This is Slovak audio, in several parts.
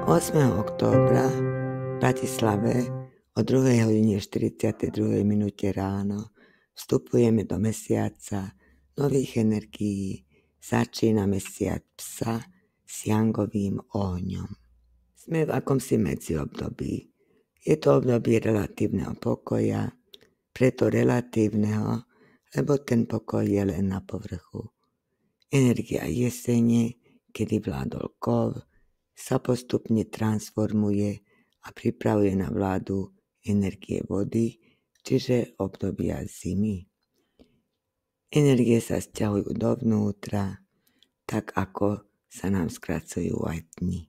8. októbra v Bratislave o 2:42 ráno vstupujeme do mesiaca nových energií. Začína mesiac psa s jangovým ohňom. Sme v akomsi medziobdobí. Je to obdobie relatívneho pokoja, preto relatívneho, lebo ten pokoj je len na povrchu. Energia jesene, kedy vládol kov, sa postupne transformuje a pripravuje na vládu energie vody, čiže obdobia zimy. Energie sa sťahujú dovnútra, tak ako sa nám skracujú aj dni.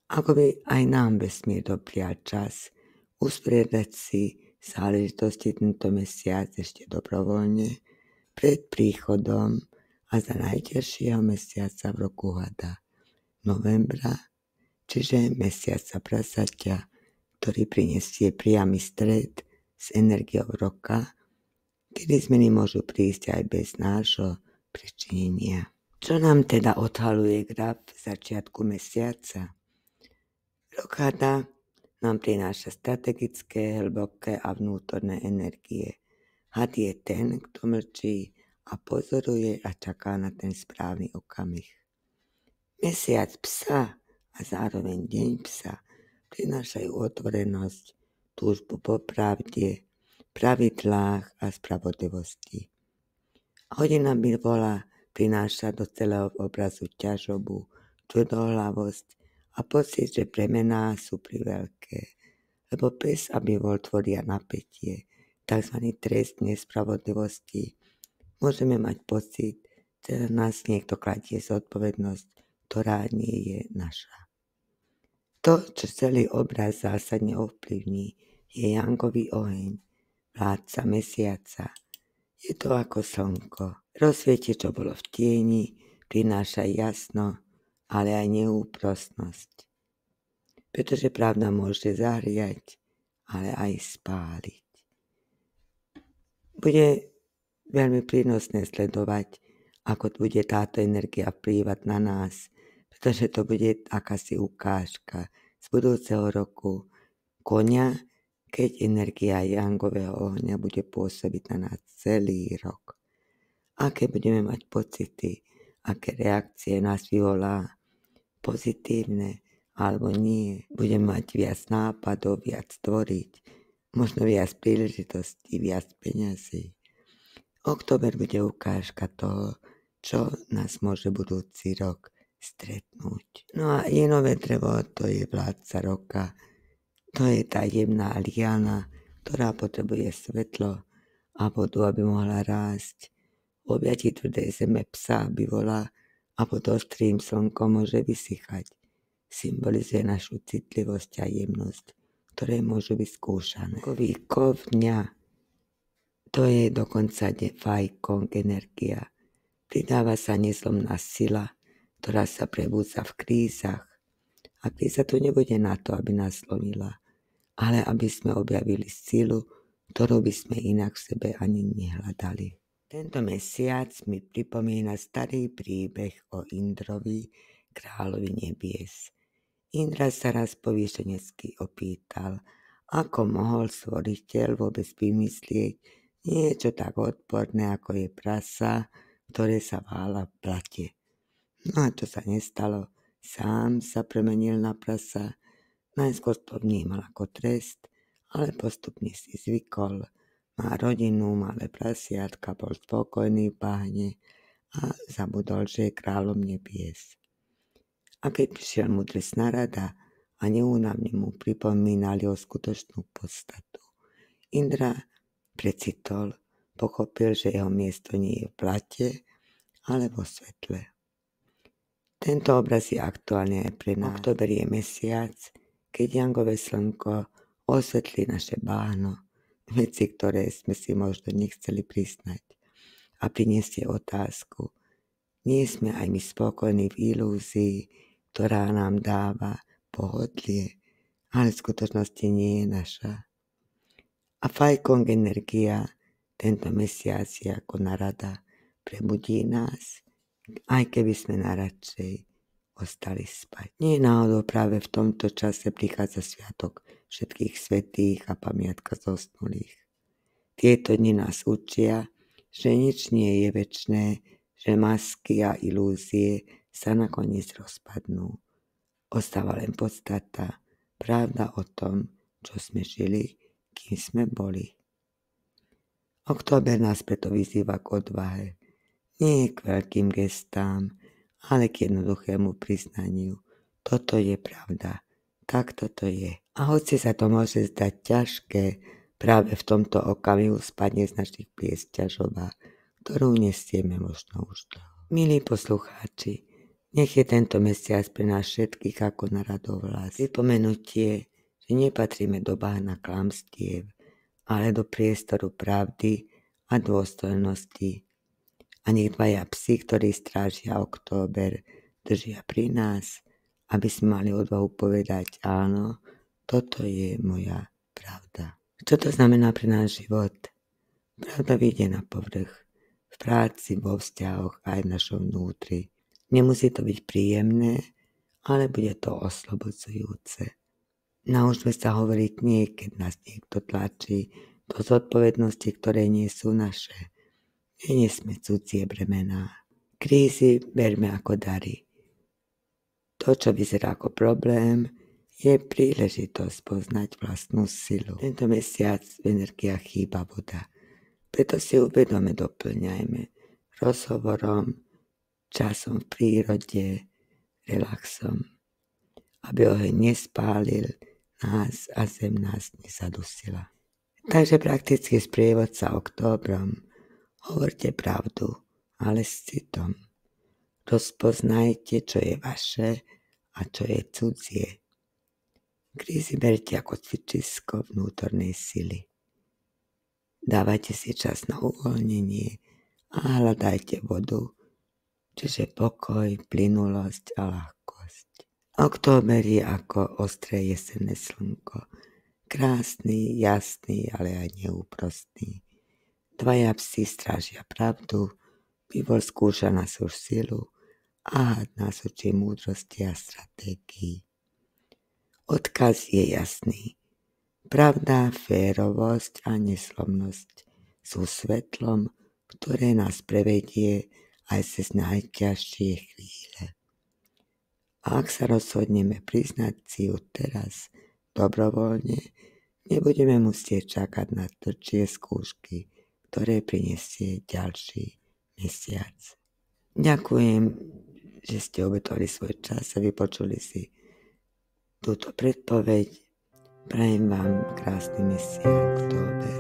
Ako by aj nám vesmír doprial čas usporiadať si záležitosti tento mesiac ešte dobrovoľne pred príchodom a za najťažšieho mesiaca v roku hada, novembra, čiže mesiaca prasaťa, ktorý prinesie priamy stret s energiou roka, kedy zmeny môžu prísť aj bez nášho pričinenia. Čo nám teda odhaluje graf začiatku mesiaca? Rok hada nám prináša strategické, hlboké a vnútorné energie. Had je ten, kto mlčí a pozoruje a čaká na ten správny okamih. Mesiac psa a zároveň deň psa prinášajú otvorenosť, túžbu po pravde, pravidlách a spravodlivosti. Hodina bivola prináša do celého obrazu ťažobu, tvrdohlavosť a pocit, že bremená sú priveľké, lebo pes a bivol tvoria napätie, tzv. Trest nespravodlivosti. Môžeme mať pocit, že nás niekto kladie zodpovednosť, ktorá nie je naša. To, čo celý obraz zásadne ovplyvní, je jangový oheň, vládca mesiaca. Je to ako slnko. Rozsvieti, čo bolo v tieni, prináša jasno, ale aj neúprosnosť. Pretože pravda môže zahriať, ale aj spáliť. Bude veľmi prínosné sledovať, ako bude táto energia vplývať na nás, pretože to bude akási ukážka z budúceho roku koňa, keď energia jangového ohňa bude pôsobiť na nás celý rok. Aké budeme mať pocity, aké reakcie nás vyvolá, pozitívne alebo nie. Budeme mať viac nápadov, viac tvoriť, možno viac príležitostí, viac peňazí. Október bude ukážka toho, čo nás môže budúci rok stretnúť. No a jenové drevo, to je vládca roka. To je tá jemná liana, ktorá potrebuje svetlo a vodu, aby mohla rásť. V objatí tvrdej zeme psa bivola a pod ostrým slnkom môže vysychať. Symbolizuje našu citlivosť a jemnosť, ktoré môžu byť skúšané. Kový kov dňa, to je dokonca fajkong energia. Pridáva sa nezlomná sila, ktorá sa prebúdza v krízach. A kríza tu nebude na to, aby nás zlomila, ale aby sme objavili silu, ktorú by sme inak v sebe ani nehľadali. Tento mesiac mi pripomína starý príbeh o Indrovi, kráľovi nebies. Indra sa raz povýšenecky opýtal, ako mohol stvoriteľ vôbec vymyslieť niečo tak odporné, ako je prasa, ktoré sa vála v blate. No a čo sa nestalo? Sám sa premenil na prasa. Najskôr to vnímal ako trest, ale postupne si zvykol. Má rodinu, malé prasiatka, bol spokojný v bahne a zabudol, že je kráľom nebies. A keď prišiel múdresná rada a neúnavne mu pripomínali o skutočnú podstatu, Indra precitol, pochopil, že jeho miesto nie je v blate, ale vo svetle. Tento obraz je aktuálny aj pre nás. Október je mesiac, keď jangové slnko osvetlí naše báhno, veci, ktoré sme si možno nechceli priznať, a prinesie otázku. Nie sme aj my spokojní v ilúzii, ktorá nám dáva pohodlie, ale v skutočnosti nie je naša. A fajkong energia tento mesiac je ako narada, prebudí nás, aj keby sme najradšej ostali spať. Nie náhodou práve v tomto čase prichádza sviatok všetkých svätých a pamiatka zosnulých. Tieto dni nás učia, že nič nie je večné, že masky a ilúzie sa nakoniec rozpadnú. Ostáva len podstata, pravda o tom, čo sme žili, kým sme boli. Október nás preto vyzýva k odvahe, nie k veľkým gestám, ale k jednoduchému priznaniu. Toto je pravda, tak toto je. A hoci sa to môže zdať ťažké, práve v tomto okamihu spadne z našich pliec ťažoba, ktorú nesieme možno už dlho. Milí poslucháči, nech je tento mesiac pre nás všetkých ako na radovlás. Pripomenutie, že nepatríme do bahna klamstiev, ale do priestoru pravdy a dôstojnosti. A nech dvaja psi, ktorí strážia október, držia pri nás, aby sme mali odvahu povedať áno, toto je moja pravda. Čo to znamená pre náš život? Pravda vyjde na povrch, v práci, vo vzťahoch aj v našom vnútri. Nemusí to byť príjemné, ale bude to oslobodzujúce. Naučme sa hovoriť nie, keď nás niekto tlačí do zodpovednosti, ktoré nie sú naše. Neniesme cudzie bremená. Krízy berme ako dary. To, čo vyzerá ako problém, je príležitosť poznať vlastnú silu. Tento mesiac v energiách chýba voda. Preto si uvedome doplňajme rozhovorom, časom v prírode, relaxom, aby oheň nespálil nás a zem nás nezadusila. Takže praktický sprievodca októbrom. Hovorte pravdu, ale s citom. Rozpoznajte, čo je vaše a čo je cudzie. Krízy berte ako cvičisko vnútornej sily. Dávajte si čas na uvoľnenie a hľadajte vodu, čiže pokoj, plynulosť a ľahkosť. Október je ako ostré jesenné slnko. Krásny, jasný, ale aj neúprostný. Dvaja psi strážia pravdu, bivol skúša našu silu a had nás učí múdrosti a stratégii. Odkaz je jasný. Pravda, férovosť a neslomnosť sú svetlom, ktoré nás prevedie aj cez najťažšie chvíle. A ak sa rozhodneme priznať si ju teraz dobrovoľne, nebudeme musieť čakať na tvrdšie skúšky, ktoré prinesie ďalší mesiac. Ďakujem, že ste obetovali svoj čas a vypočuli si túto predpoveď. Prajem vám krásny mesiac, október.